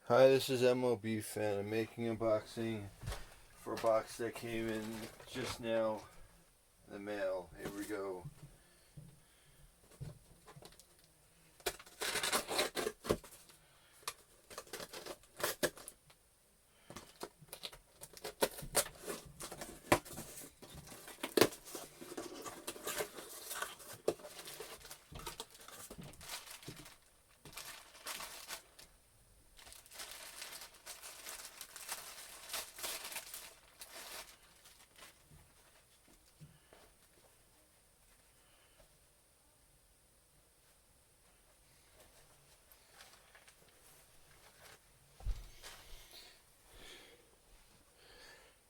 Hi, this is MLB Fan. I'm making a unboxing for a box that came in just now in the mail. Here we go.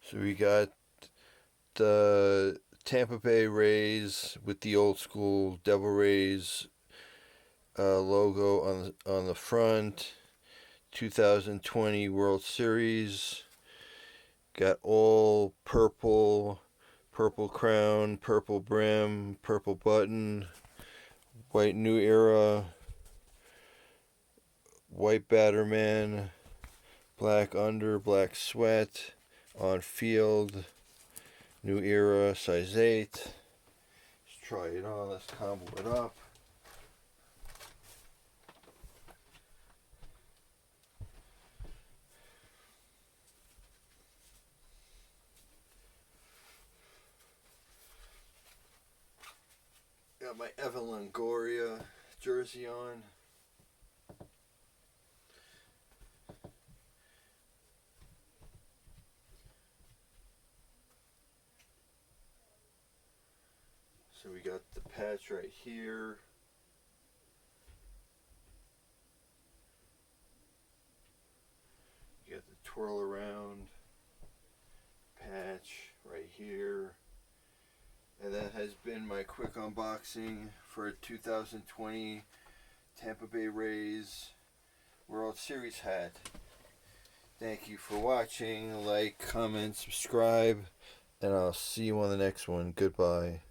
So we got the Tampa Bay Rays with the old school Devil Rays logo on the front. 2020 World Series. Got all purple, purple crown, purple brim, purple button, white New Era, white Batterman, black under, black sweat, on field, New Era, size 8. Let's try it on. Let's combo it up. Got my Evan Longoria jersey on. So we got the patch right here. You got the twirl around patch right here. And that has been my quick unboxing for a 2020 Tampa Bay Rays World Series hat. Thank you for watching. Like, comment, subscribe, and I'll see you on the next one. Goodbye.